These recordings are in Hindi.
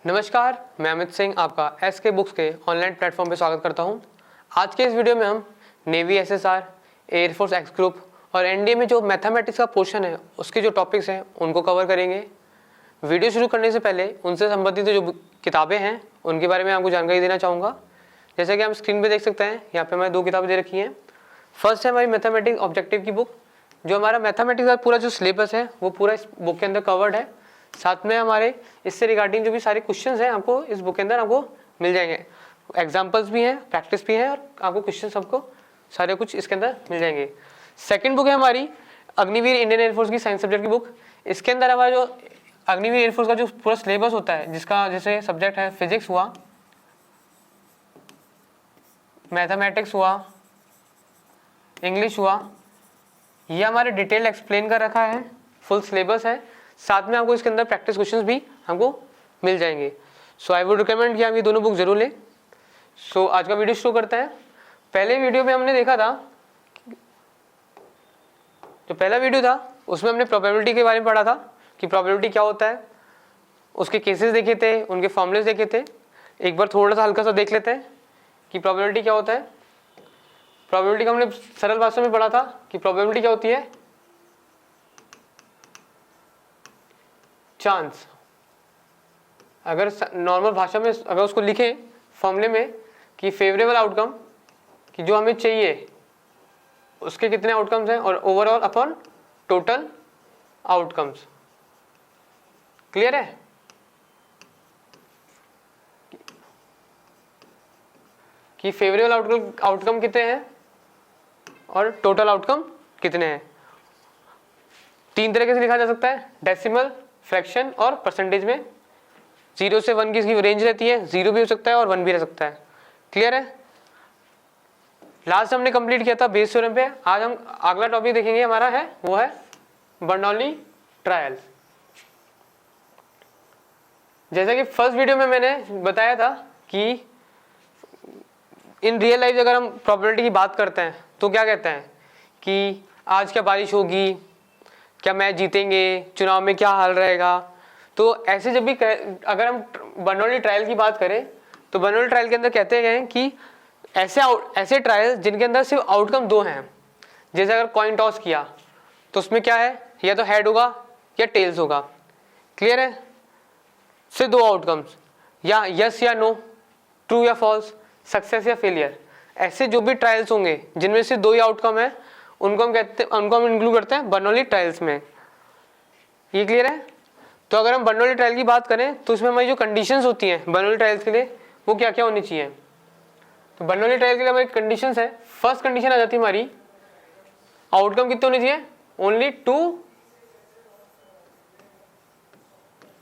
नमस्कार, मैं अमित सिंह आपका एसके बुक्स के ऑनलाइन प्लेटफॉर्म पे स्वागत करता हूं। आज के इस वीडियो में हम navy SSR, air force x group और एनडीए में जो मैथमेटिक्स का पोर्शन है उसके जो टॉपिक्स हैं उनको कवर करेंगे। वीडियो शुरू करने से पहले उनसे संबंधित जो किताबें हैं उनके बारे में आपको जानकारी देना चाहूँगा। जैसे कि हम स्क्रीन पर देख सकते हैं, यहाँ पर हमें 2 किताबें दे रखी हैं। फर्स्ट है हमारी मैथमेटिक्स ऑब्जेक्टिव की बुक, जो हमारा मैथमेटिक्स का पूरा जो सिलेबस है वो पूरा इस बुक के अंदर कवर्ड है। साथ में हमारे इससे रिगार्डिंग जो भी सारे क्वेश्चंस हैं आपको इस बुक के अंदर आपको मिल जाएंगे। एग्जांपल्स भी हैं, प्रैक्टिस भी है और आपको क्वेश्चन सबको सारे कुछ इसके अंदर मिल जाएंगे। सेकंड बुक है हमारी अग्निवीर इंडियन एयरफोर्स की साइंस सब्जेक्ट की बुक। इसके अंदर हमारा जो अग्निवीर एयरफोर्स का जो पूरा सिलेबस होता है, जिसका जैसे सब्जेक्ट है फिजिक्स हुआ, मैथमेटिक्स हुआ, इंग्लिश हुआ, ये हमारे डिटेल एक्सप्लेन कर रखा है, फुल सिलेबस है। साथ में आपको इसके अंदर प्रैक्टिस क्वेश्चंस भी हमको मिल जाएंगे। सो आई वुड रिकमेंड कि आप ये दोनों बुक जरूर लें। सो आज का वीडियो शुरू करते हैं। पहले वीडियो में हमने देखा था, जो पहला वीडियो था उसमें हमने प्रोबेबिलिटी के बारे में पढ़ा था कि प्रोबेबिलिटी क्या होता है, उसके केसेस देखे थे, उनके फॉर्मूलेस देखे थे। एक बार थोड़ा सा हल्का सा देख लेते हैं कि प्रोबेबिलिटी क्या होता है। प्रोबेबिलिटी का हमने सरल भाषा में पढ़ा था कि प्रोबेबिलिटी क्या होती है, चांस। अगर नॉर्मल भाषा में अगर उसको लिखें फॉर्मूले में कि फेवरेबल आउटकम कि जो हमें चाहिए उसके कितने आउटकम्स हैं और overall upon total outcomes. Clear है कि फेवरेबल आउटकम कितने हैं और टोटल आउटकम कितने हैं। 3 तरीके से लिखा जा सकता है, डेसिमल, फ्रैक्शन और परसेंटेज में। 0 से 1 की इसकी रेंज रहती है, 0 भी हो सकता है और 1 भी रह सकता है। क्लियर है। लास्ट हमने कंप्लीट किया था बेस थ्योरम पे। आज हम अगला टॉपिक देखेंगे हमारा है वो है बर्नौली ट्रायल। जैसा कि फर्स्ट वीडियो में मैंने बताया था कि इन रियल लाइफ अगर हम प्रोबेबिलिटी की बात करते हैं तो क्या कहते हैं कि आज क्या बारिश होगी, क्या मैच जीतेंगे, चुनाव में क्या हाल रहेगा। तो ऐसे जब भी अगर हम बर्नौली ट्रायल की बात करें तो बर्नौली ट्रायल के अंदर कहते हैं कि ऐसे ट्रायल जिनके अंदर सिर्फ आउटकम 2 हैं। जैसे अगर कॉइन टॉस किया तो उसमें क्या है, या तो हेड होगा या टेल्स होगा। क्लियर है। सिर्फ 2 आउटकम्स, या यस या नो, ट्रू या फॉल्स, सक्सेस या फेलियर। ऐसे जो भी ट्रायल्स होंगे जिनमें सिर्फ 2 ही आउटकम है उनको हम इंक्लूड करते हैं बर्नौली ट्रायल्स में। ये क्लियर है। तो अगर हम बर्नौली ट्रायल की बात करें तो इसमें हमारी जो कंडीशंस होती हैं बर्नौली ट्रायल्स के लिए वो क्या क्या होनी चाहिए। तो बर्नौली ट्रायल के लिए हमारी कंडीशंस है, फर्स्ट कंडीशन आ जाती है हमारी, आउटकम कितने होने चाहिए, ओनली 2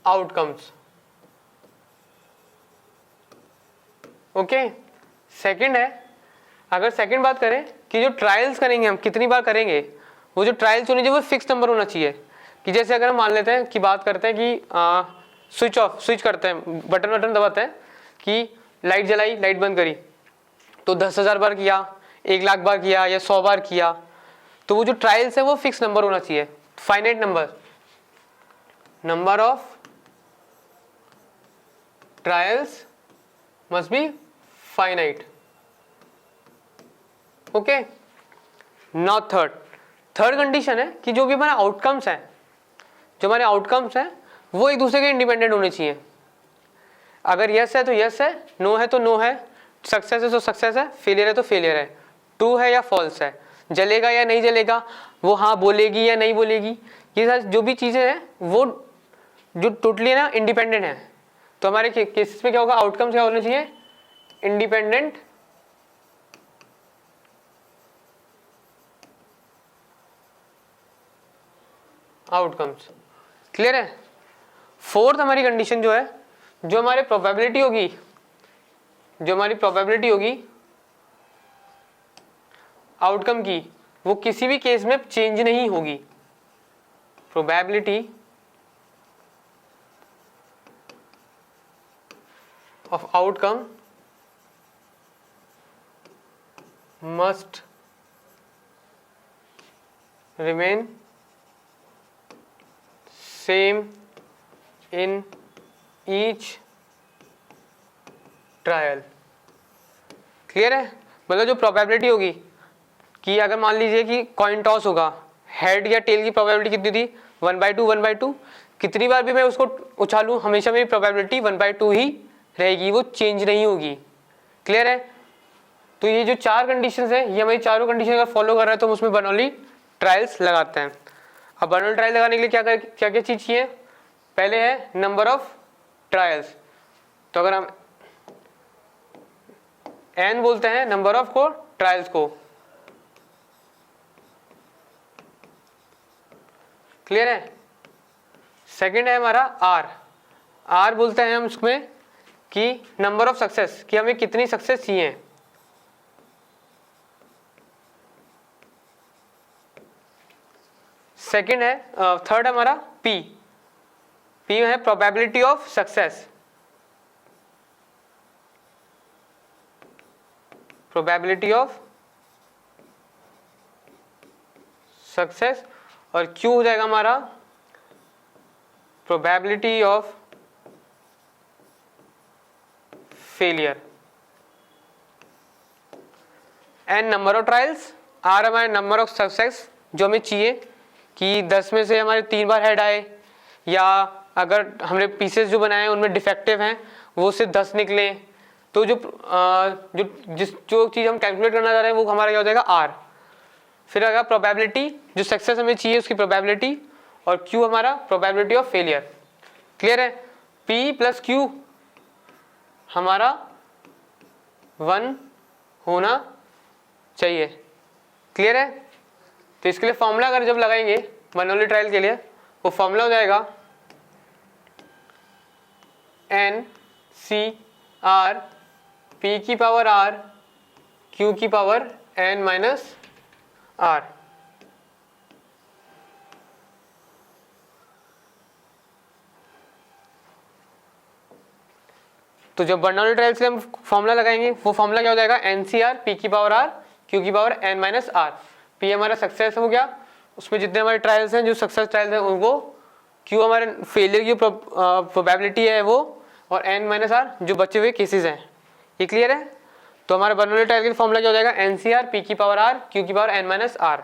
आउटकम्स। ओके। सेकंड है, अगर सेकंड बात करें कि जो ट्रायल्स करेंगे हम कितनी बार करेंगे, वो जो ट्रायल्स होने चाहिए वो फिक्स नंबर होना चाहिए। कि जैसे अगर हम मान लेते हैं कि बात करते हैं कि स्विच करते हैं, बटन दबाते हैं कि लाइट जलाई, लाइट बंद करी, तो 10,000 बार किया, 1 लाख बार किया या 100 बार किया, तो वो जो ट्रायल्स है वो फिक्स नंबर होना चाहिए। Finite number of trials must be finite. Okay. Now third condition है कि जो भी हमारे आउटकम्स हैं, वो एक दूसरे के इंडिपेंडेंट होने चाहिए। अगर यस है तो यस है, नो है तो नो है, सक्सेस है तो सक्सेस है, फेलियर है तो फेलियर है, ट्रू है या फॉल्स है, जलेगा या नहीं जलेगा, वो हाँ बोलेगी या नहीं बोलेगी। ये सारी जो भी चीजें हैं वो जो टोटली ना इंडिपेंडेंट है। तो हमारे केसेस में क्या होगा, आउटकम्स क्या होने चाहिए, इंडिपेंडेंट आउटकम्स। क्लियर है। फोर्थ हमारी कंडीशन जो है, जो हमारी प्रोबेबिलिटी होगी आउटकम की, वो किसी भी केस में चेंज नहीं होगी। Probability of outcome must remain same in each trial. Clear है? मतलब जो प्रोबेबिलिटी होगी कि अगर मान लीजिए कि कॉइन टॉस होगा, हेड या टेल की प्रोबेबिलिटी कितनी थी 1/2 1/2, कितनी बार भी मैं उसको उछालूं हमेशा मेरी प्रोबेबिलिटी 1/2 ही रहेगी, वो चेंज नहीं होगी। क्लियर है? तो ये जो 4 कंडीशंस हैं, ये हमारी चारों कंडीशन अगर फॉलो कर रहे हैं तो हम उसमें बर्नौली ट्रायल्स लगाते हैं। अब बर्नौली ट्रायल लगाने के लिए क्या क्या चीज़ चाहिए? पहले है नंबर ऑफ ट्रायल्स। तो अगर हम n बोलते हैं नंबर ऑफ को ट्रायल्स को। क्लियर है? सेकंड है हमारा r बोलते हैं हम उसमें कि नंबर ऑफ सक्सेस, कि हमें कितनी सक्सेस चाहिए। सेकंड है थर्ड हमारा p है probability of success, probability of success, और q हो जाएगा हमारा probability of failure. N number of trials, r हमारे नंबर ऑफ सक्सेस जो हमें चाहिए कि 10 में से हमारे 3 बार हेड आए, या अगर हमने पीसेस जो बनाए हैं उनमें डिफेक्टिव हैं वो सिर्फ 10 निकले। तो जो चीज़ हम कैलकुलेट करना चाह रहे हैं वो हमारा क्या हो जाएगा आर। फिर अगर प्रोबेबिलिटी जो सक्सेस हमें चाहिए उसकी प्रोबेबिलिटी, और क्यू हमारा प्रोबेबिलिटी ऑफ फेलियर। क्लियर है? पी प्लस क्यू हमारा 1 होना चाहिए। क्लियर है? तो इसके लिए फॉर्मूला अगर जब लगाएंगे बर्नौली ट्रायल के लिए, वो फॉर्मूला हो जाएगा NCR P की पावर R Q की पावर N माइनस R। तो जब बर्नौली ट्रायल से हम फॉर्मूला लगाएंगे वो फॉर्मूला क्या हो जाएगा? NCR P की पावर R Q की power N minus R। P हमारा सक्सेस हो गया, उसमें जितने हमारे ट्रायल्स हैं जो सक्सेस ट्रायल्स हैं उनको, Q हमारे फेलियर की प्रोबेबिलिटी है वो, और N माइनस R जो बचे हुए केसेस हैं। ये क्लियर है? तो हमारे बर्नौली ट्रायल के फॉर्मूला क्या हो जाएगा? NCR P की पावर R Q की पावर N माइनस R।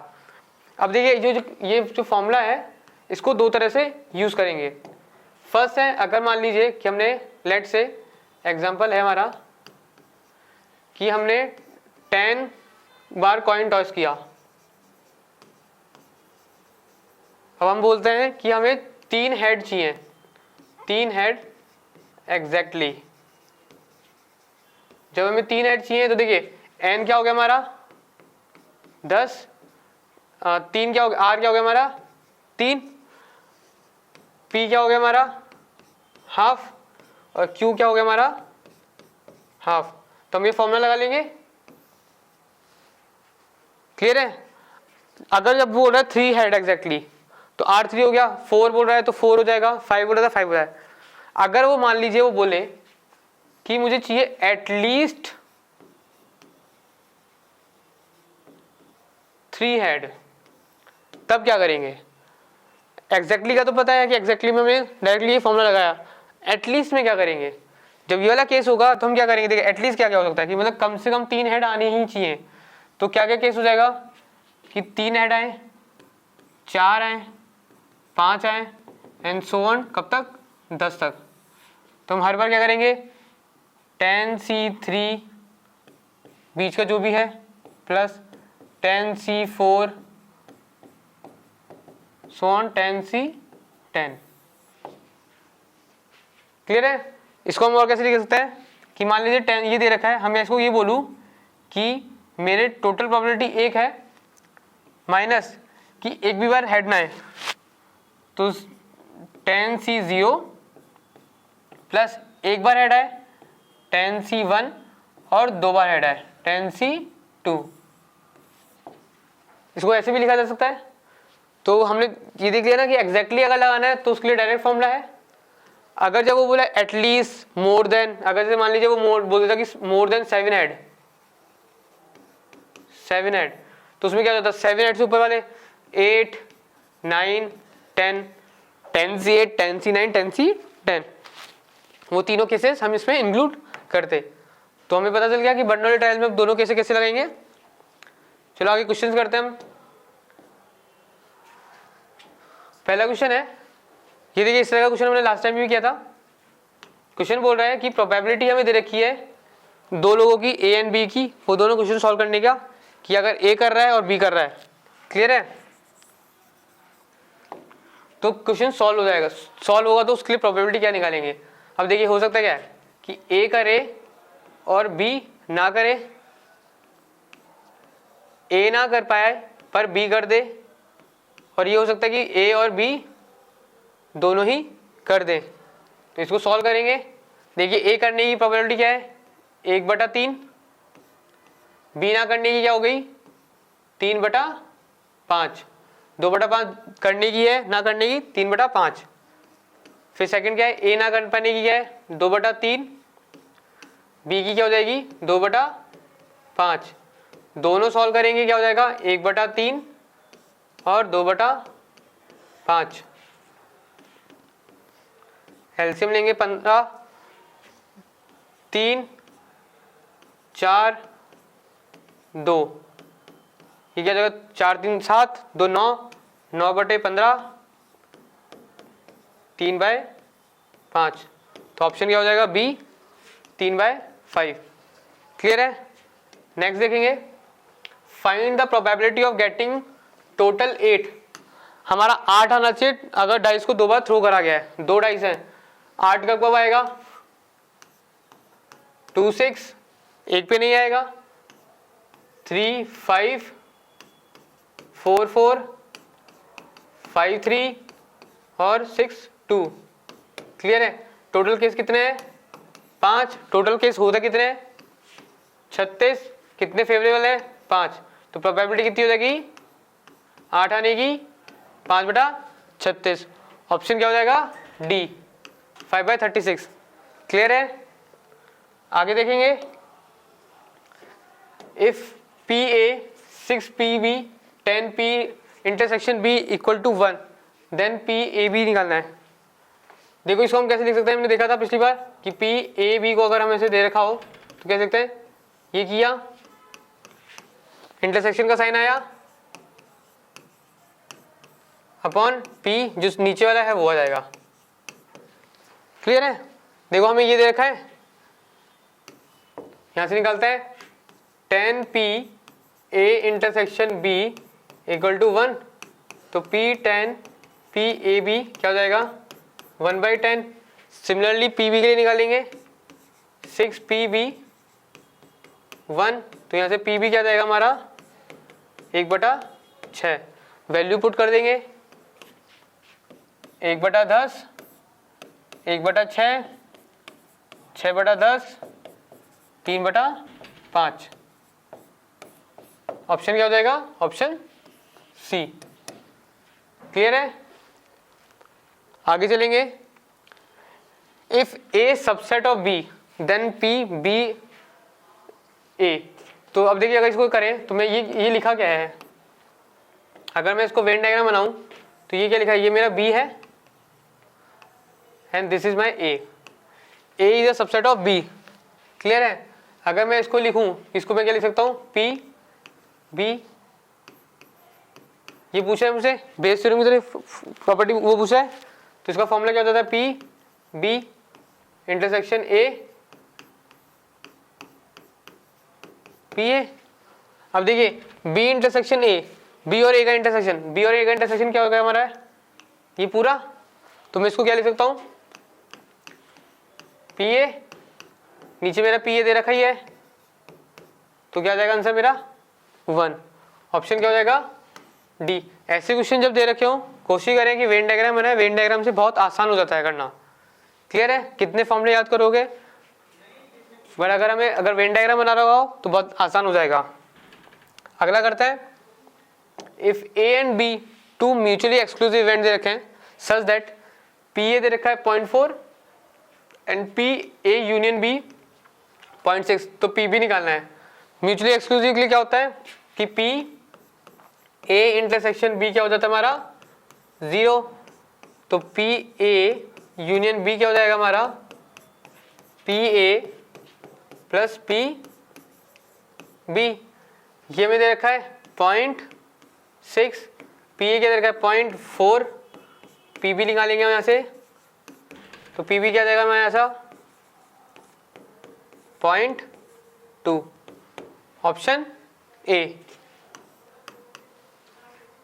अब देखिए ये जो फॉर्मूला है इसको दो तरह से यूज़ करेंगे। फर्स्ट है, अगर मान लीजिए कि हमने लेट से एग्जाम्पल है हमारा कि हमने 10 बार कॉइन टॉस किया। अब हम बोलते हैं कि हमें 3 हेड चाहिए, 3 हेड एग्जैक्टली। जब हमें 3 हेड चाहिए तो देखिए n क्या हो गया हमारा 10, 3 क्या हो गया, r क्या हो गया हमारा 3, p क्या हो गया हमारा हाफ, और q क्या हो गया हमारा हाफ। तो हम ये फॉर्मूला लगा लेंगे। क्लियर है? अगर जब बोल रहा है 3 हेड एग्जैक्टली तो R3 हो गया, 4 बोल रहा है तो 4 हो जाएगा, 5 बोल रहा है 5 हो जाएगा। अगर वो मान लीजिए वो बोले कि मुझे चाहिए एटलीस्ट 3 हेड, तब क्या करेंगे? एग्जैक्टली का तो पता है कि एग्जैक्टली में हमने डायरेक्टली ये फॉर्मूला लगाया। एटलीस्ट में क्या करेंगे? जब ये वाला केस होगा तो हम क्या करेंगे? देखिए एटलीस्ट क्या क्या हो सकता है कि मतलब कम से कम 3 हेड आने ही चाहिए। तो क्या क्या केस हो जाएगा कि 3 हेड आए, 4 आए, 5 आए, एंड सो ऑन, कब तक? 10 तक। तो हम हर बार क्या करेंगे? 10C3 बीच का जो भी है plus 10C4 so on 10C10। Clear है? इसको हम और कैसे लिख सकते हैं कि मान लीजिए 10 ये दे रखा है, हम इसको ये बोलूं कि मेरे टोटल प्रोबेबिलिटी 1 है माइनस कि एक भी बार हेड ना आए, तो 10C0 प्लस एक बार हेड आए 10C1 और 2 बार हेड आए 10C2। इसको ऐसे भी लिखा जा सकता है। तो हमने ये देख लिया ना कि एग्जैक्टली अगर लगाना है तो उसके लिए डायरेक्ट फॉर्मूला है। अगर जब वो बोला एटलीस्ट, मोर देन, अगर जैसे मान लीजिए वो बोल देता कि मोर देन 7 हेड, 7 हेड, तो उसमें क्या होता है? 7 हेड से ऊपर वाले 8, 9, 10, 10C8, 10C9, 10C10, वो तीनों केसेस हम इसमें इंक्लूड करते। तो हमें पता चल गया कि बर्नौली ट्रायल्स में दोनों कैसे कैसे लगाएंगे। चलो आगे क्वेश्चन करते हैं हम। पहला क्वेश्चन है, ये देखिए इस तरह का क्वेश्चन हमने लास्ट टाइम भी किया था। क्वेश्चन बोल रहा है कि प्रोबेबिलिटी हमें दे रखी है दो लोगों की, ए एंड बी की, वो दोनों क्वेश्चन सॉल्व करने का, कि अगर ए कर रहा है और बी कर रहा है। क्लियर है? तो क्वेश्चन सॉल्व हो जाएगा। सॉल्व होगा तो उसके लिए प्रोबेबिलिटी क्या निकालेंगे। अब देखिए हो सकता है क्या है कि ए करे और बी ना करे, ए ना कर पाए पर बी कर दे, और ये हो सकता है कि ए और बी दोनों ही कर दें। तो इसको सॉल्व करेंगे। देखिए ए करने की प्रोबेबिलिटी क्या है, 1/3, बी ना करने की क्या हो गई, 3/5, 2/5 करने की है, ना करने की 3/5। फिर सेकंड क्या है, ए ना कर पाने की क्या है, 2/3, बी की क्या हो जाएगी 2/5। दोनों सॉल्व करेंगे क्या हो जाएगा 1/3 और 2/5। एलसीएम लेंगे 15, 3, 4, 2, ये क्या जाएगा 4 3 7, 2 9, 9/15, 3/5। तो ऑप्शन क्या हो जाएगा बी, 3/5। क्लियर है? नेक्स्ट देखेंगे, find the probability of getting total 8। हमारा 8 आना चाहिए अगर डाइस को 2 बार थ्रो करा गया है। 2 डाइस हैं, 8 का कब आएगा, 2 6, एक पे नहीं आएगा, 3 5, 4 4, 5 3 और 6 2। क्लियर है? टोटल केस कितने हैं 5। टोटल केस होता कितने हैं 36। कितने फेवरेबल है 5। तो प्रोबेबिलिटी कितनी हो जाएगी 8 आने की, 5/36। ऑप्शन क्या हो जाएगा डी, 5/36। क्लियर है? आगे देखेंगे, if P A 6PB 10P intersection B = 1 then PAB निकालना है। देखो इसको हम कैसे लिख सकते हैं, हमने देखा था पिछली बार कि PAB को अगर हम ऐसे दे रखा हो तो कह सकते हैं, ये किया, इंटरसेक्शन का साइन आया, अपॉन P जो नीचे वाला है वो आ जाएगा। क्लियर है? देखो हमें ये दे रखा है, यहां से निकालते हैं 10PA इंटरसेक्शन B = 1, तो P10 PAB क्या हो जाएगा 1/10। सिमिलरली PB के लिए निकालेंगे 6PB 1, तो यहाँ से PB क्या जाएगा हमारा 1/6। वैल्यू पुट कर देंगे 1/10, 1/6, 6/10, 3/5। ऑप्शन क्या हो जाएगा, ऑप्शन सी। क्लियर है? आगे चलेंगे, if A subset of B then P B A. तो अब देखिए अगर इसको करें तो मैं ये लिखा क्या है, अगर मैं इसको वेन डायग्राम बनाऊं तो ये क्या लिखा है, ये मेरा बी है and this is my A is a subset of B. Clear है? अगर मैं इसको लिखूं, इसको मैं क्या लिख सकता हूं, पी बी, ये पूछा है मुझसे बेस थ्योरम की प्रॉपर्टी वो पूछा है, तो इसका फॉर्मूला क्या होता है, P B intersection A P A. अब देखिए बी इंटरसेक्शन ए, बी और ए का इंटरसेक्शन, बी और ए का इंटरसेक्शन क्या होगा हमारा ये पूरा, तो मैं इसको क्या लिख सकता हूं, पी ए, नीचे मेरा पी ए दे रखा ही है, तो क्या जाएगा आंसर मेरा 1। ऑप्शन क्या हो जाएगा डी। ऐसे क्वेश्चन जब दे रखे हो कोशिश करें कि वेन डायग्राम बनाए, वेन डायग्राम से बहुत आसान हो जाता है करना। क्लियर है? कितने फॉर्मूले याद करोगे, बट अगर वेन डायग्राम बना रहा हो तो बहुत आसान हो जाएगा। अगला करता है, if A and B 2 mutually exclusive event दे रखे हैं सच दैट पी ए दे रखा है 0.4 and P A union B 0.6, तो पी बी निकालना है। म्यूचुअली एक्सक्लूसिव के लिए क्या होता है कि पी ए इंटरसेक्शन बी क्या हो जाता है हमारा 0, तो पी ए यूनियन बी क्या हो जाएगा हमारा P A plus P B, ये में दे रखा है 0.6, पी ए क्या दे रखा है 0.4, पी बी निकालेंगे हम यहाँ से, तो पी बी क्या देगा हमारे ऐसा 0.2, ऑप्शन ए।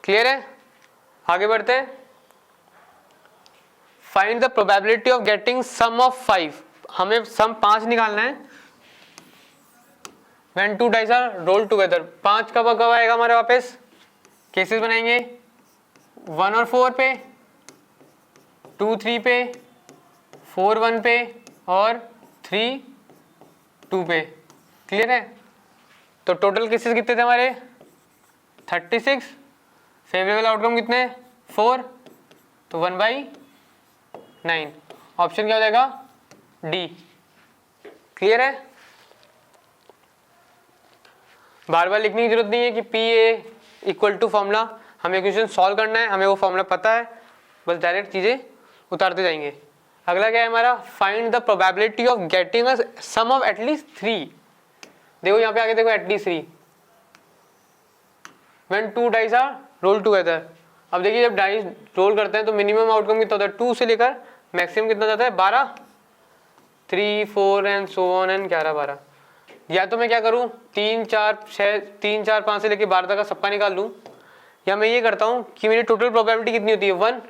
क्लियर है? आगे बढ़ते हैं। Find the probability of getting sum of 5, हमें सम 5 निकालना है। When 2 dice are rolled together, 5 कब कब आएगा हमारे वापस? केसेस बनाएंगे 1 और 4 पे, 2 3 पे, 4 1 पे और 3 2 पे। क्लियर है? तो टोटल केसेस कितने थे हमारे 36, फेवरेबल आउटकम कितने 4, तो 1/9, ऑप्शन क्या हो जाएगा डी। क्लियर है? बार बार लिखने की जरूरत नहीं है कि P A equal to formula, हमें क्वेश्चन सॉल्व करना है, हमें वो फॉर्मूला पता है, बस डायरेक्ट चीज़ें उतारते जाएंगे। अगला क्या है हमारा, find the probability of getting a sum of at least 3। देखो यहाँ पे आगे देखो at least 3, when 2 dice are roll together. अब देखिए जब डाइस रोल करते हैं तो मिनिमम आउटकम कितना होता है 2 से लेकर मैक्सिमम कितना जाता है 12, 3 4 एंड सो ऑन एंड 11 12। या तो मैं क्या करूं 3 4 6 3 4 5 से लेके 12 तक का सबका निकाल लूं, या मैं ये करता हूं कि मेरी टोटल प्रोबेबिलिटी कितनी होती है 1,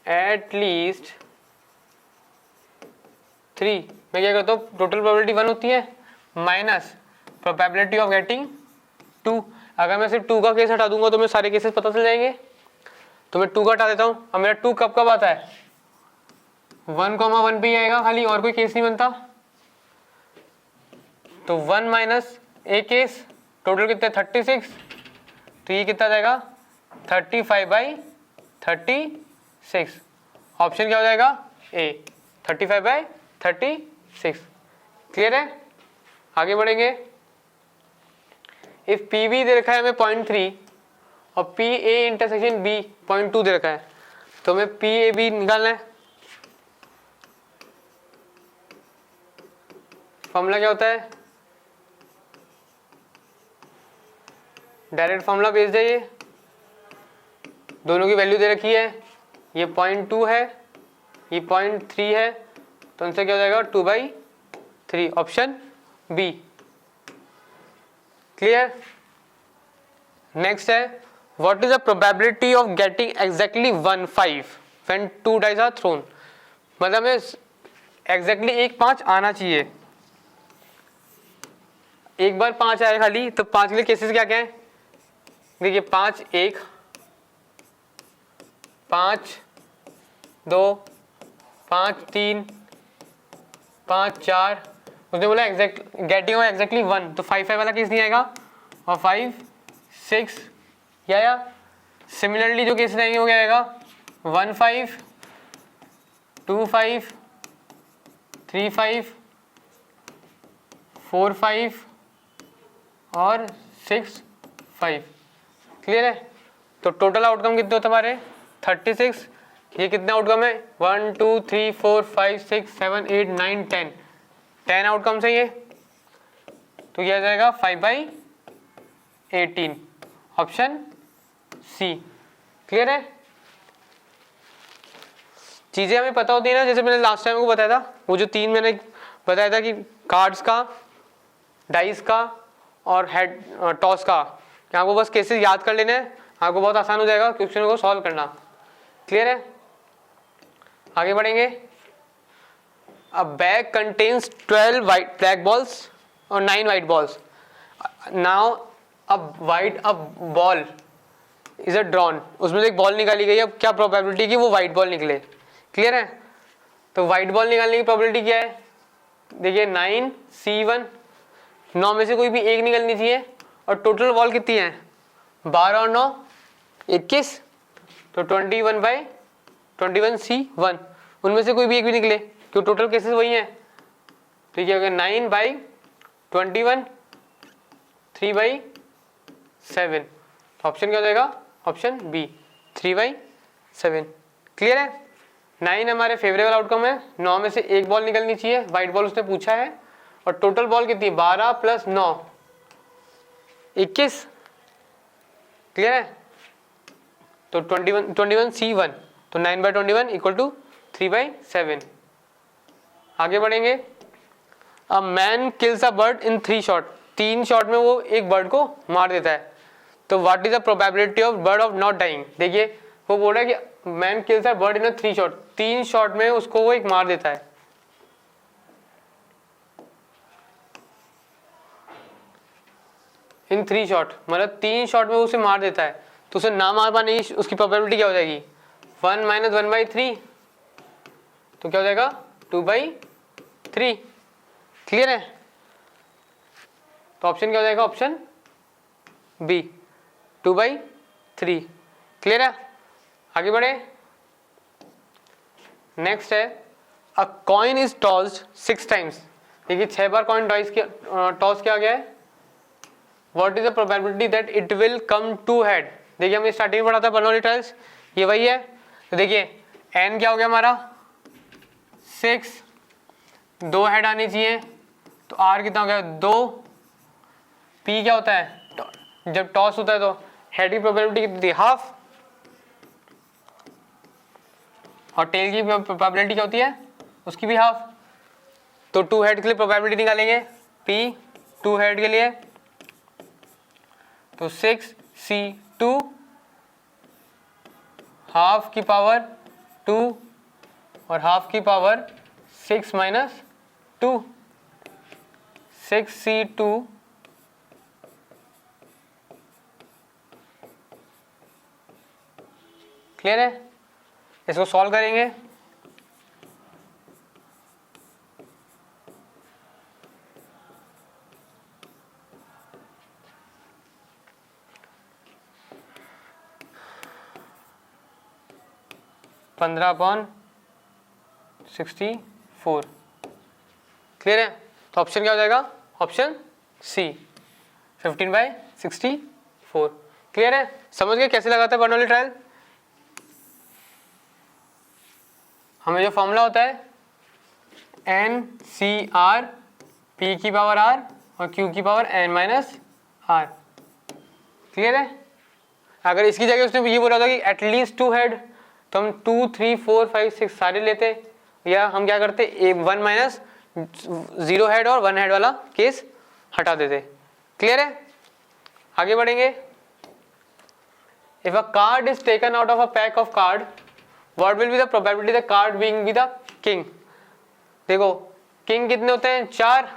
एट लीस्ट 3। मैं क्या करता हूं टोटल प्रोबेबिलिटी 1 होती है माइनस प्रोबेबिलिटी ऑफ गेटिंग 2। अगर मैं सिर्फ 2 का केस हटा दूंगा तो मैं सारे केसेस पता चल जाएंगे, तो मैं 2 का हटा देता हूं। अब मेरा 2 कब कब आता है 1,1 पे ही आएगा खाली, और कोई केस नहीं बनता। तो 1 माइनस ए केस, टोटल कितने 36, तो ये कितना जाएगा 35/36, ऑप्शन क्या हो जाएगा ए 35/36। क्लियर है? आगे बढ़ेंगे। इफ पी बी दे रखा है हमें 0.3 और पी ए इंटरसेक्शन बी 0.2 दे रखा है, तो हमें पी ए बी निकालना है। फॉर्मूला क्या होता है, डायरेक्ट फॉर्मूला भेज जाइए। दोनों की वैल्यू दे रखी है, ये 0.2 है, ये 0.3 है, तो उनसे क्या हो जाएगा 2/3, ऑप्शन बी। क्लियर? नेक्स्ट है what is the probability of getting exactly 1/5 when 2 dice are thrown. मतलब हमें एग्जैक्टली 1/5 आना चाहिए, एक बार 5 आए खाली, तो 5 के लिए केसेस क्या क्या है देखिए 5 1 5 2 5 3 5 4, उसने बोला एग्जैक्ट गेटिंग ऑफ एग्जैक्टली 1, तो 5 5 वाला केस नहीं आएगा, और 5 6 या सिमिलरली जो केस आएंगे वो क्या आएगा 1 5 2 5 3 5 4 5 और 6 5। क्लियर है? तो टोटल आउटकम कितने होते हमारे 36। ये कितने आउटकम है 1 2 3 4 5 6 7 8 9 10 आउटकम्स है ये, तो ये आ जाएगा 5/18, ऑप्शन सी। क्लियर है? चीजें हमें पता होती है ना, जैसे मैंने लास्ट टाइम को बताया था, वो जो 3 मैंने बताया था कि कार्ड्स का, डाइस का और हेड टॉस का, कि आपको बस केसेस याद कर लेने हैं, आपको बहुत आसान हो जाएगा क्वेश्चन को सॉल्व करना। क्लियर है? आगे बढ़ेंगे। अ bag contains 12 white black balls और 9 white balls. Now a ball is a drawn. उसमें से एक बॉल निकाली गई है, अब क्या प्रोबेबिलिटी की वो व्हाइट बॉल निकले। क्लियर है? तो व्हाइट बॉल निकालने की प्रोबेबिलिटी क्या है देखिए 9 C1, 9 में से कोई भी एक निकलनी चाहिए, और टोटल बॉल कितनी है 12 और 9 21, तो 21 C1, उनमें से कोई भी एक भी निकले क्यों टोटल केसेस वही हैं, तो क्या होगा 9/21 3/7, ऑप्शन क्या हो जाएगा ऑप्शन बी 3/7। क्लियर है? 9 हमारे फेवरेबल आउटकम है, 9 में से एक बॉल निकलनी चाहिए, व्हाइट बॉल उसने पूछा है, और टोटल बॉल कितनी है 12 + 9 21। क्लियर है? तो 21 C1, तो 9/21 = 3/7। आगे बढ़ेंगे। A man kills a bird in 3 shot, 3 shot में वो एक बर्ड को मार देता है। तो what is the probability of bird of not dying? देखिए वो बोल रहा है कि man kills a bird in a 3 shot, 3 shot में उसको वो एक मार देता है। इन 3 शॉट मतलब 3 शॉट में उसे मार देता है, तो उसे ना मार पाने की उसकी प्रोबेबिलिटी क्या हो जाएगी? 1 - 1/3, तो क्या हो जाएगा 2/3। क्लियर है? तो ऑप्शन क्या हो जाएगा? Option B 2/3। क्लियर है? आगे बढ़े। नेक्स्ट है a coin is tossed 6 times. देखिए 6 बार कॉइन टॉस किया गया है। What is the probability that it will come to head? देखिए हमने स्टार्टिंग में पढ़ा था बर्नौली ट्रायल्स, ये वही है। तो देखिए एन क्या हो गया हमारा 6, 2 हेड आने चाहिए, तो आर कितना हो गया 2। पी क्या होता है जब टॉस होता है तो हेड की प्रोबेबिलिटी कितनी थी? हाफ। और टेल की प्रोबेबिलिटी क्या होती है? उसकी भी हाफ। तो 2 हेड के लिए प्रोबेबिलिटी निकालेंगे, पी 2 हेड के लिए, तो 6C2 हाफ की पावर 2 और हाफ की पावर 6 - 2, 6C2 क्लियर है? इसको सॉल्व करेंगे। (15/64) क्लियर है? तो ऑप्शन क्या हो जाएगा? Option C 15/64। क्लियर है? समझ गए कैसे लगाता है बर्नौली ट्रायल? हमें जो फॉर्मूला होता है NCR P की पावर R और Q की पावर N - R। क्लियर है? अगर इसकी जगह उसने ये बोला था कि एटलीस्ट 2 हेड, तो हम 2, 3, 4, 5, 6 सारे लेते, या हम क्या करते 1 - 0 हेड और 1 हेड वाला केस हटा देते। क्लियर है? आगे बढ़ेंगे। If a card is taken out of a pack of card, what will be the probability the card being be the king? देखो किंग कितने होते हैं? 4,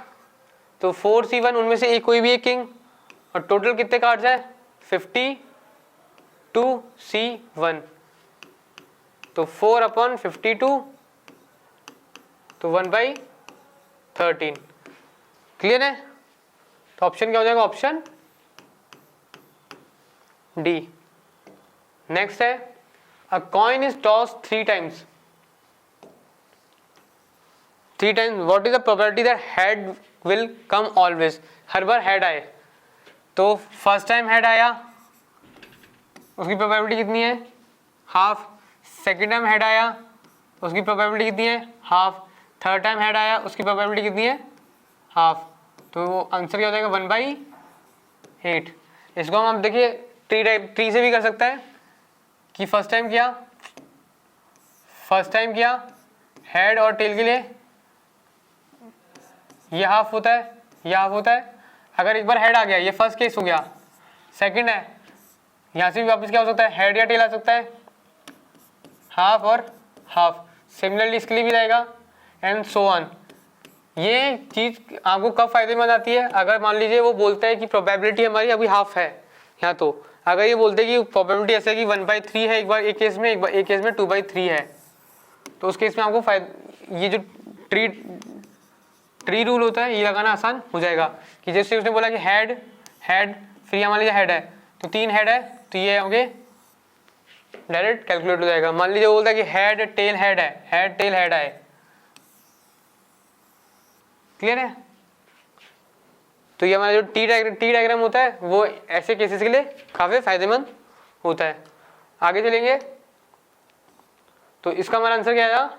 तो 4C1 उनमें से एक कोई भी एक किंग, और टोटल कितने कार्ड्स है? 52C1, तो 4/52, तो 1/13। क्लियर है? तो ऑप्शन क्या हो जाएगा? Option D. नेक्स्ट है a coin is toss 3 times. 3 times what is the probability that head will come always? Her bar head आए, तो फर्स्ट टाइम हेड आया उसकी प्रोबेबिलिटी कितनी है? हाफ। सेकेंड टाइम हेड आया उसकी प्रोबेबिलिटी कितनी है? हाफ। थर्ड टाइम हेड आया उसकी प्रोबेबिलिटी कितनी है? हाफ। तो आंसर क्या हो जाएगा? 1/8। इसको हम देखिए ट्री से भी कर सकते हैं कि फर्स्ट टाइम किया हेड और टेल के लिए ये हाफ होता है, ये हाफ होता है। अगर एक बार हेड आ गया, ये फर्स्ट केस हो गया। सेकंड है, यहाँ से भी वापस क्या हो सकता है? हेड या टेल आ सकता है, हाफ और हाफ। सिमिलरली इसके लिए भी रहेगा एंड सो ऑन। ये चीज़ आपको कब फायदेमंद आती है? अगर मान लीजिए वो बोलता है कि प्रोबेबिलिटी हमारी अभी हाफ है यहाँ, तो अगर ये बोलते हैं कि प्रोबेबिलिटी ऐसे कि 1/3 है एक बार एक केस में, एक केस में 2/3 है, तो उस केस में आपको ये जो ट्री रूल होता है ये लगाना आसान हो जाएगा। कि जैसे उसने बोला कि हेड फिर यहाँ मान लीजिए हेड है, तो 3 हेड है, तो ये होंगे डायरेक्ट कैलकुलेट हो जाएगा। मान लीजिए वो बोलता है कि हेड टेल हेड है, हेड टेल हेड है। क्लियर है? तो ये हमारा जो टी डायग्राम होता है वो ऐसे केसेस के लिए काफी फायदेमंद होता है। आगे चलेंगे तो इसका हमारा आंसर क्या आया?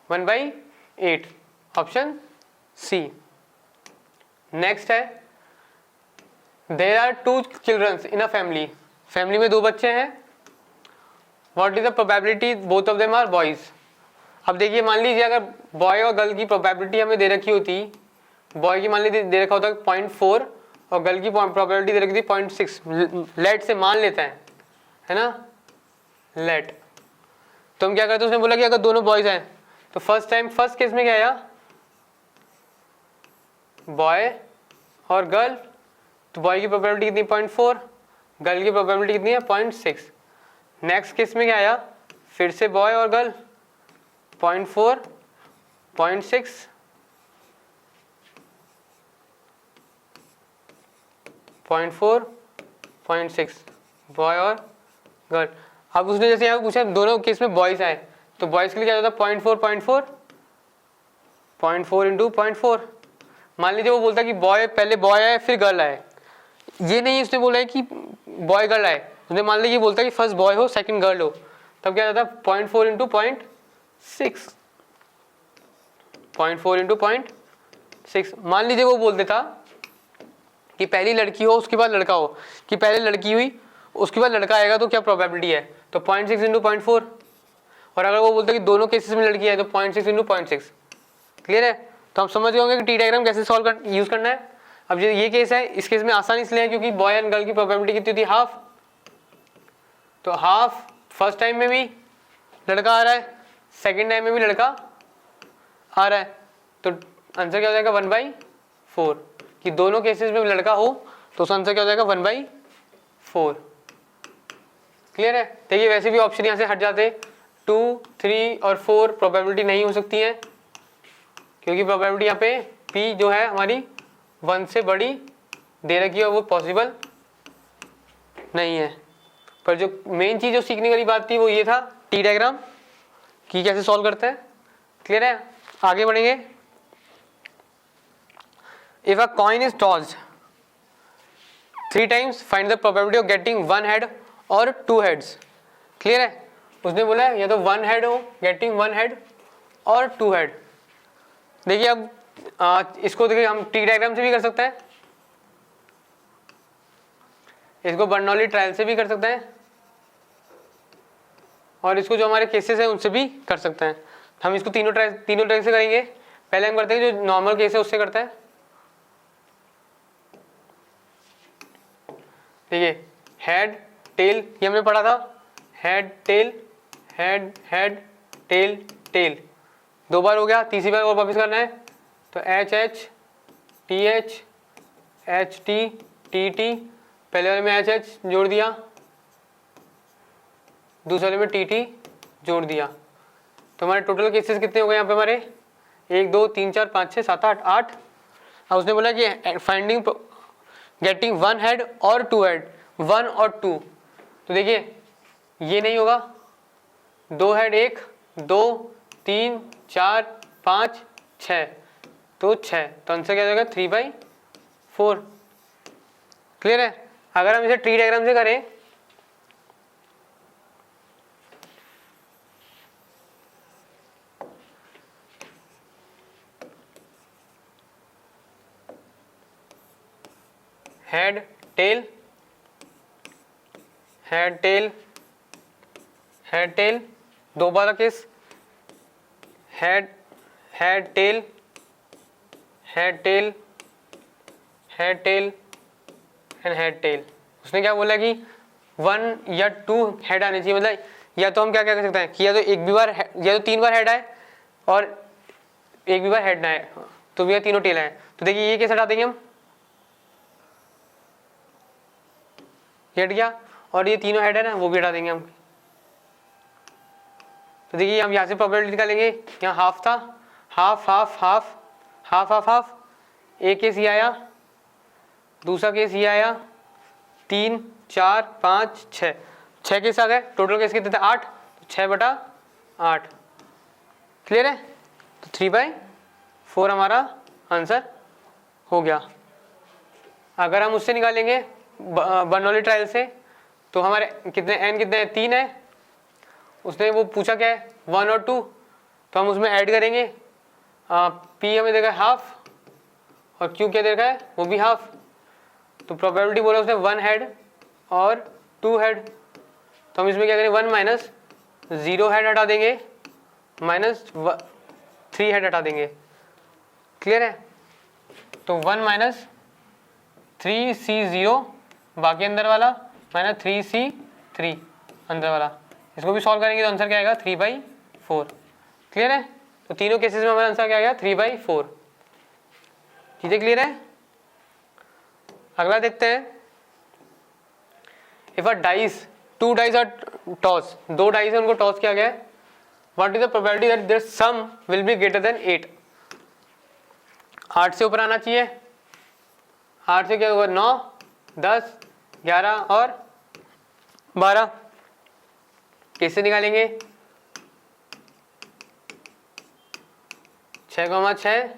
1/8, ऑप्शन सी। नेक्स्ट है there are 2 childrens in a family, family में 2 बच्चे हैं, what is the probability both of them are boys. अब देखिए मान लीजिए अगर बॉय और गर्ल की प्रोबेबिलिटी हमें दे रखी होती, बॉय की मान लीजिए दे रखा होता 0.4 और गर्ल की प्रोबेबिलिटी दे रखी थी 0.6, लेट से मान लेते हैं, है ना, लेट। तो हम क्या करते हैं, उसने बोला कि अगर दोनों बॉयज हैं तो फर्स्ट केस में क्या आया, बॉय और गर्ल, तो बॉय की प्रोबेबिलिटी कितनी 0.4, गर्ल की प्रोबेबिलिटी कितनी है 0.6। नेक्स्ट केस में क्या आया, फिर से बॉय और गर्ल 0.4, 0.6, 0.4, 0.6 बॉय और गर्ल। अब उसने जैसे यहाँ पूछा दोनों केस में बॉयज आए, तो बॉयज के लिए क्या होता है 0.4, 0.4, 0.4 इंटू 0.4। मान लीजिए वो बोलता है कि बॉय पहले बॉय आए फिर गर्ल आए, ये नहीं उसने बोला है कि बॉय गर्ल आए, उसने मान लीजिए बोलता है कि फर्स्ट बॉय हो सेकंड गर्ल हो, तब क्या जाता है 0.4 इंटू 0.6, 0.4 इंटू 0.6। मान लीजिए वो बोल देता कि पहली लड़की हो उसके बाद लड़का हो, कि पहले लड़की हुई उसके बाद लड़का आएगा, तो क्या प्रोबेबिलिटी है, तो 0.6 इंटू 0.4। और अगर वो बोलते कि दोनों केसेस में लड़की है तो 0.6 इंटू 0.6। क्लियर है, तो आप समझ गए होंगे कि टी डायग्राम कैसे यूज करना है। अब ये केस है, इस केस में आसान इसलिए है क्योंकि बॉय एंड गर्ल की प्रोबेबिलिटी कितनी थी, हाफ, तो हाफ फर्स्ट टाइम में भी लड़का आ रहा है, सेकेंड टाइम में भी लड़का आ रहा है, तो आंसर क्या हो जाएगा 1/4, कि दोनों केसेस में लड़का हो तो उसका आंसर क्या हो जाएगा 1/4। क्लियर है, देखिए वैसे भी ऑप्शन यहाँ से हट जाते, 2, 3 और 4 प्रोबेबिलिटी नहीं हो सकती है, क्योंकि प्रोबेबिलिटी यहाँ पे P जो है हमारी 1 से बड़ी दे रखी है, वो पॉसिबल नहीं है। पर जो मेन चीज़ जो सीखने वाली बात थी वो ये था टी डायग्राम कि कैसे सॉल्व करते हैं। क्लियर है, आगे बढ़ेंगे। If a coin is tossed 3 times find the probability of getting 1 head और 2 हेड्स। क्लियर है, उसने बोला है या तो 1 हेड हो, गेटिंग 1 हेड और 2 हेड। देखिए अब इसको देखिए हम टी डायग्राम से भी कर सकते हैं, इसको बर्नौली ट्रायल से भी कर सकते हैं, और इसको जो हमारे केसेस हैं उनसे भी कर सकते हैं। हम इसको तीनों ट्रायल से करेंगे। पहले हम करते हैं जो नॉर्मल केस है उससे करते हैं। देखिए हेड टेल ये हमने पढ़ा था, head tail head head tail tail, 2 बार हो गया, तीसरी बार और वापस करना है, तो H H T H H T T T, पहले वाले में एच एच जोड़ दिया, दूसरे वाले में टी टी जोड़ दिया, तो हमारे टोटल केसेस कितने हो गए यहाँ पे हमारे 1 2 3 4 5 6 7 8 8। अब उसने बोला कि फाइंडिंग गेटिंग 1 हेड और 2 हेड, 1 और 2, तो देखिए ये नहीं होगा, 2 हेड 1 2 3 4 5 6, तो 6, तो आंसर क्या जाएगा 3/4। क्लियर है, अगर हम इसे ट्री डायग्राम से करें head tail head tail head tail, 2 bar case, head head tail head tail head tail and head tail. उसने क्या बोला कि 1 या 2 हेड आने चाहिए, मतलब या तो हम क्या क्या कर सकते हैं कि या तो एक भी बार या तो 3 बार हेड आए और एक भी बार हेड ना आए, तो भी तीनों टेल आए। तो देखिए ये कैसे हटा देंगे हम, ये हट गया, और ये तीनों हेड है ना वो भी हटा देंगे हम। तो देखिए हम यहाँ से प्रोबेबिलिटी निकालेंगे, यहाँ हाफ था, half half half half half half, एक केस ये आया, दूसरा केस ये आया, 3 4 5 6, 6 केस आ गए, टोटल केस कितने थे 8, तो 6/8। क्लियर है, तो 3/4 हमारा आंसर हो गया। अगर हम उससे निकालेंगे बर्नौली ट्रायल से, तो हमारे कितने n कितने हैं 3 है, उसने वो पूछा क्या है 1 और 2, तो हम उसमें ऐड करेंगे, p हमें देगा हाफ और Q क्या दे रखा है, वो भी हाफ। तो प्रोबेबिलिटी बोला उसने 1 हेड और 2 हेड, तो हम इसमें क्या करेंगे 1 माइनस 0 हेड हटा देंगे, माइनस 3 हेड हटा देंगे। क्लियर है? तो 1 माइनस 3C0 बाकी अंदर वाला माइनस 3C3 अंदर वाला, इसको भी सॉल्व करेंगे तो आंसर क्या आएगा 3/4। क्लियर है? तो तीनों केसेस में हमारा आंसर क्या आएगा 3/4। चीजें क्लियर है? अगला देखते हैं, if a dice, 2 dice are toss, 2 dice है उनको टॉस किया गया है, what is the probability that their sum will be greater than 8। 8 से ऊपर आना चाहिए, 8 से क्या होगा 9, 10, 11 और 12। कैसे निकालेंगे, 6,6,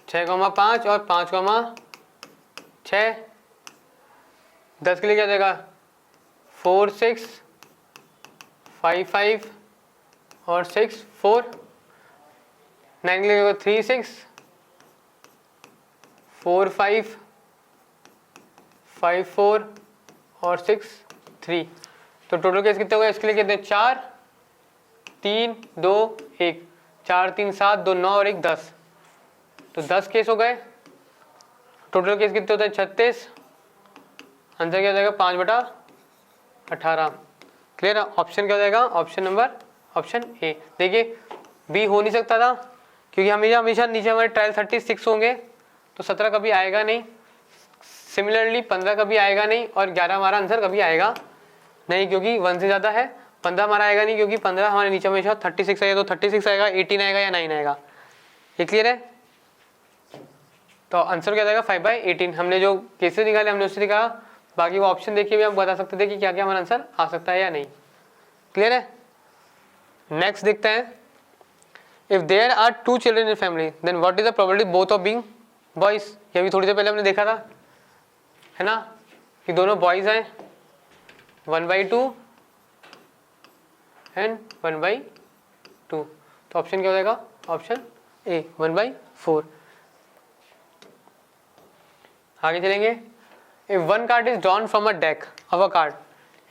6,5 और 5,6। 10 के लिए क्या देगा 4, 6, 5, 5 और 6, 4। 9 के लिए 3, 6, 4, 5, 5, 4 और 6, 3। तो टोटल केस कितने हो गए इसके लिए, कितने 4, 3, 2, 1, 4, 3, 7, 2, 9 और 1, 10। तो 10 केस हो गए। टोटल केस कितने होते हैं 36। आंसर क्या हो जाएगा 5/18। क्लियर है? ऑप्शन क्या हो जाएगा, ऑप्शन नंबर ऑप्शन ए। देखिए बी हो नहीं सकता था क्योंकि हमेशा नीचे हमारे ट्रायल 36 होंगे, तो 17 कभी आएगा नहीं। सिमिलरली 15 कभी आएगा नहीं और 11 हमारा आंसर कभी आएगा नहीं क्योंकि 1 से ज़्यादा है। 15 हमारा आएगा नहीं क्योंकि 15 हमारे नीचे हमेशा 36 आएगा, तो 36 आएगा, 18 आएगा या 9 आएगा। ये क्लियर है? तो आंसर क्या जाएगा 5/18। हमने जो केसेस निकाले हमने उससे दिखा, बाकी वो ऑप्शन देखिए भी आप बता सकते थे कि क्या क्या हमारा आंसर आ सकता है या नहीं। क्लियर है? नेक्स्ट देखते हैं, if there are 2 children in family then what is the probability both of being boys. ये भी थोड़ी देर पहले हमने देखा था, है ना, कि दोनों बॉयज हैं, 1/2 एंड 1/2। तो ऑप्शन क्या हो जाएगा, ऑप्शन ए 1/4। आगे चलेंगे, if 1 card is drawn from a deck of a card,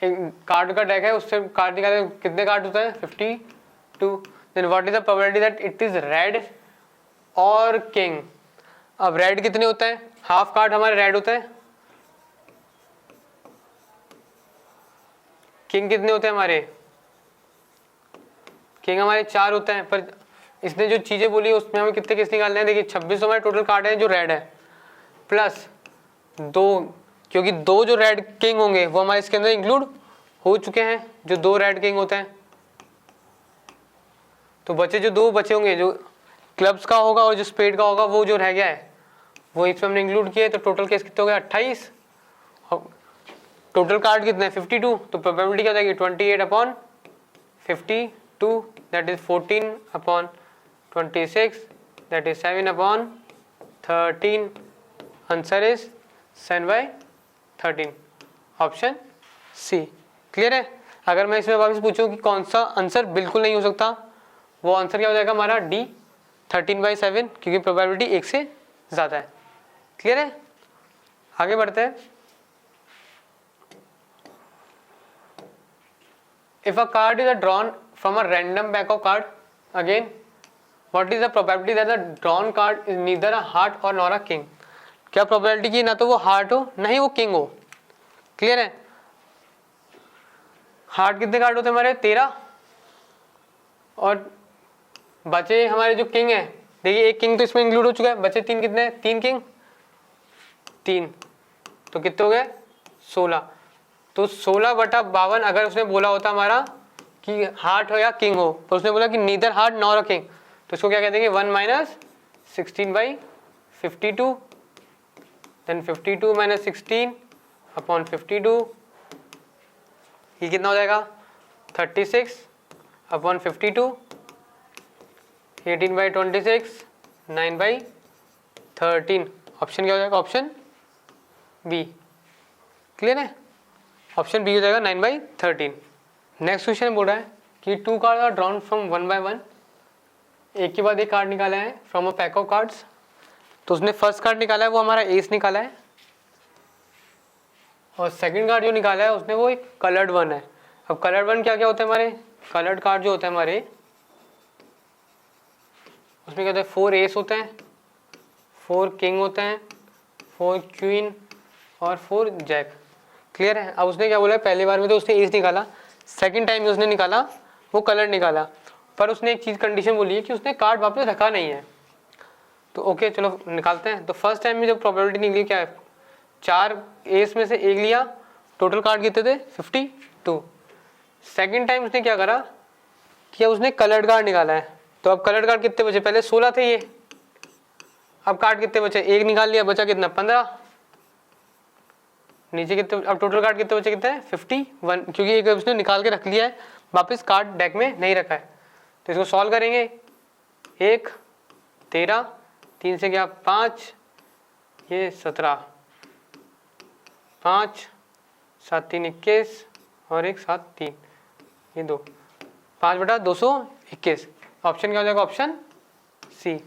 एक कार्ड का डेक है उससे कार्ड निकाले, कितने कार्ड होते हैं 52। Then what is the probability that it is red और किंग। अब रेड कितने होते हैं, हाफ कार्ड हमारे रेड होते हैं, किंग कितने होते हैं हमारे, किंग हमारे 4 होते हैं। पर इसने जो चीजें बोली है उसमें हमें कितने केस निकालने हैं, देखिए 26 हमारे टोटल कार्ड है जो रेड है, प्लस 2, क्योंकि 2 जो रेड किंग होंगे वो हमारे इसके अंदर इंक्लूड हो चुके हैं, जो 2 रेड किंग होते हैं। तो बचे जो 2 बचे होंगे, जो क्लब्स का होगा और जो स्पेड का होगा, वो जो रह गया है वो इसमें हमने इंक्लूड किए। तो टोटल केस कितने हो गए 28, और टोटल कार्ड कितने 52। तो प्रोबेबिलिटी क्या हो जाएगी 28/52, that is 14/26, that is 7/13। Answer is 7/13, option C. Clear है? अगर मैं इसमें वापस पूछूं कि कौन सा आंसर बिल्कुल नहीं हो सकता, वो आंसर क्या हो जाएगा हमारा डी 13/7, क्योंकि प्रोबेबिलिटी 1 से ज़्यादा है। क्लियर है? आगे बढ़ते हैं, if a card is drawn from a random back of card again, what is the probability that the drawn card is neither a heart और नॉर अ किंग। क्या प्रोबेबिलिटी की ना तो वो हार्ट हो ना ही वो किंग हो। क्लियर है? हार्ट कितने कार्ड होते हैं हमारे 13, और बचे हमारे जो किंग है, देखिए एक किंग तो इसमें इंक्लूड हो चुका है, बचे 3 कितने, 3 किंग 3, तो कितने हो गए 16। तो 16/52 अगर उसने बोला होता हमारा कि हार्ट हो या किंग हो, तो उसने बोला कि neither heart nor a king, तो इसको क्या कह देंगे 1 - 16/52, देन 52 - 16/52, ये कितना हो जाएगा 36/52, 18/26, 9/13। ऑप्शन क्या हो जाएगा, ऑप्शन बी। क्लियर है? ऑप्शन बी हो जाएगा 9/13। नेक्स्ट क्वेश्चन बोल रहा है कि 2 card are drawn from 1 by 1 एक के बाद एक कार्ड निकाला है from a pack of cards. तो उसने फर्स्ट कार्ड निकाला है वो हमारा एस निकाला है, और सेकंड कार्ड जो निकाला है उसने वो एक कलर्ड वन है। अब कलर्ड वन क्या क्या होते हैं हमारे कलर्ड कार्ड जो होते हैं हमारे, उसमें क्या होता है 4 एस होते हैं, 4 किंग होते हैं, 4 क्वीन और 4 जैक। क्लियर है। अब उसने क्या बोला, पहली बार में तो उसने एस निकाला, सेकंड टाइम में उसने निकाला वो कलर निकाला, पर उसने एक चीज़ कंडीशन बोली है कि उसने कार्ड वापस रखा नहीं है। तो ओके चलो निकालते हैं। तो फर्स्ट टाइम में जब प्रोबेबिलिटी निकली क्या है, 4 एस में से एक लिया, टोटल कार्ड कितने थे 52। सेकंड टाइम उसने क्या करा कि उसने कलर्ड कार्ड निकाला है। तो अब कलर्ड कार्ड कितने बचे, पहले 16 थे ये, अब कार्ड कितने बचे, एक निकाल लिया, बचा कितना 15, नीचे कितने, अब टोटल कार्ड कितने बचे, कितने 51, क्योंकि एक उसने निकाल के रख लिया है, वापस कार्ड डेक में नहीं रखा है। तो इसको सॉल्व करेंगे, 1 13, 3 से क्या 5, ये 17, 5 7 3 21 और 1 7 3, ये 2, 5/221। ऑप्शन क्या हो जाएगा, ऑप्शन सी।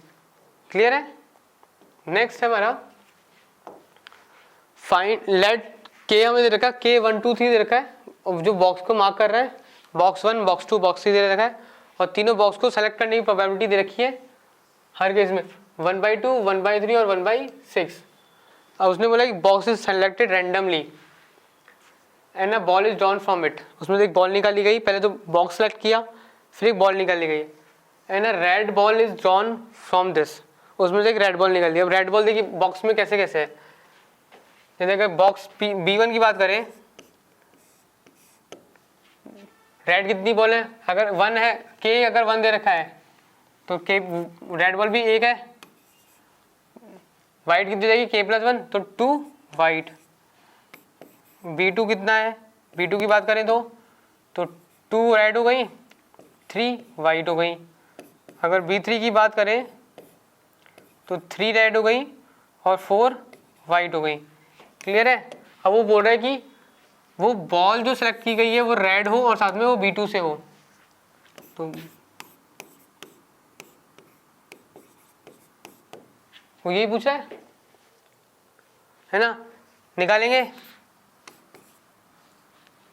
क्लियर है। नेक्स्ट है हमारा फाइंड लेट के, हमें दे रखा है के 1 2 3 दे रखा है, और जो बॉक्स को मार्क कर रहा है बॉक्स 1 बॉक्स 2 बॉक्स 3 दे रखा है, और तीनों बॉक्स को सेलेक्ट करने की प्रोबेबिलिटी दे रखी है हर केस में 1/2 1/3 और 1/6। अब उसने बोला कि box is selected randomly and a ball is drawn from it. उसमें से एक बॉल निकाली गई, पहले तो बॉक्स सेलेक्ट किया फिर एक बॉल निकाली गई, and a red ball is drawn from this. उसमें से एक रेड बॉल निकाली। अब रेड बॉल देखिए बॉक्स में कैसे कैसे है, जैसे अगर बॉक्स B1 की बात करें, रेड कितनी बॉल है, अगर 1 है, के अगर 1 दे रखा है तो के रेड बॉल भी 1 है, वाइट कितनी जाएगी k+1 तो 2 वाइट। B2 कितना है, B2 की बात करें तो 2 रेड हो गई 3 वाइट हो गई। अगर B3 की बात करें तो 3 रेड हो गई और 4 वाइट हो गई। क्लियर है। अब वो बोल रहा है कि वो बॉल जो सेलेक्ट की गई है वो रेड हो और साथ में वो B2 से हो, तो वो यही पूछा है ना। निकालेंगे,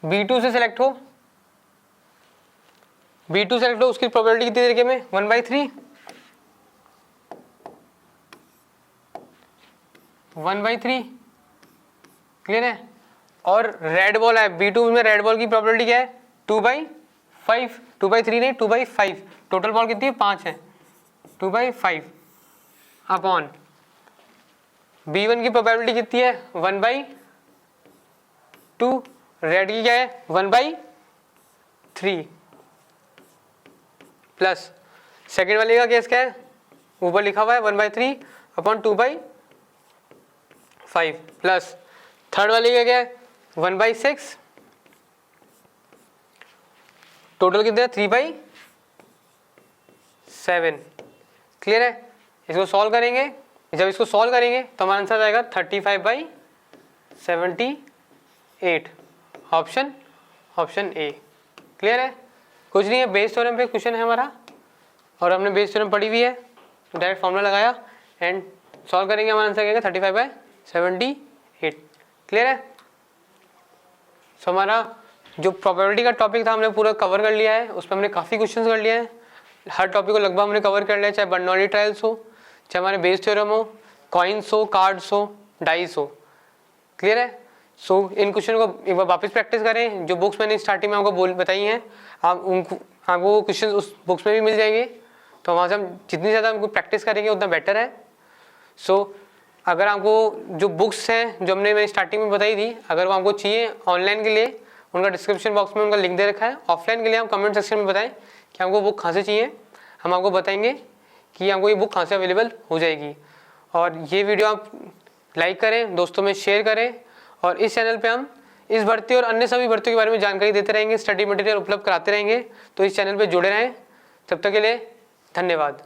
B2 से सेलेक्ट हो, B2 सेलेक्ट हो, उसकी प्रोबेबिलिटी कितनी तरीके में 1/3 1/3। क्लियर है। और रेड बॉल है B2 में, रेड बॉल की प्रोबेबिलिटी क्या है 2/5, 2/3 नहीं 2/5। टोटल बॉल कितनी है 5 है, 2/5 अपॉन B1 की प्रोबेबिलिटी कितनी है 1/2, रेड की क्या है 1/3 प्लस सेकेंड वाले का केस क्या है, ऊपर लिखा हुआ है 1/3 अपॉन 2/5 प्लस थर्ड वाले का क्या है 1/6, टोटल कितने है 3/7। क्लियर है। इसको सॉल्व करेंगे, जब इसको सॉल्व करेंगे तो हमारा आंसर आएगा 35/78, ऑप्शन ए। क्लियर है। कुछ नहीं है, बेस थ्योरम पे क्वेश्चन है हमारा, और हमने बेस थ्योरम पढ़ी हुई है, तो डायरेक्ट फॉर्मूला लगाया एंड सॉल्व करेंगे, हमारा आंसर आएगा 35/78। क्लियर है। सो हमारा जो प्रोबेबिलिटी का टॉपिक था हमने पूरा कवर कर लिया है, उसमें हमने काफ़ी क्वेश्चंस कर लिए हैं, हर टॉपिक को लगभग हमने कवर कर लिया, चाहे बर्नौली ट्रायल्स हो, चाहे हमारे बेस थ्योरम हो, कॉइन्स हो, कार्ड्स हो, डाइस हो। क्लियर है। सो इन क्वेश्चन को एक बार वापस प्रैक्टिस करें, जो बुक्स मैंने स्टार्टिंग में आपको बताई हैं, आपको क्वेश्चन उस बुक्स में भी मिल जाएंगे, तो वहाँ से हम जितनी ज़्यादा हमको प्रैक्टिस करेंगे उतना बेटर है। सो अगर आपको जो बुक्स हैं जो मैंने स्टार्टिंग में बताई थी, अगर वो आपको चाहिए ऑनलाइन के लिए, उनका डिस्क्रिप्शन बॉक्स में उनका लिंक दे रखा है। ऑफलाइन के लिए आप कमेंट सेक्शन में बताएं कि आपको बुक कहाँ से चाहिए, हम आपको बताएंगे कि आपको ये बुक कहाँ से अवेलेबल हो जाएगी। और ये वीडियो आप लाइक करें, दोस्तों में शेयर करें, और इस चैनल पे हम इस भर्ती और अन्य सभी भर्तियों के बारे में जानकारी देते रहेंगे, स्टडी मटेरियल उपलब्ध कराते रहेंगे, तो इस चैनल पे जुड़े रहें। तब तक के लिए धन्यवाद।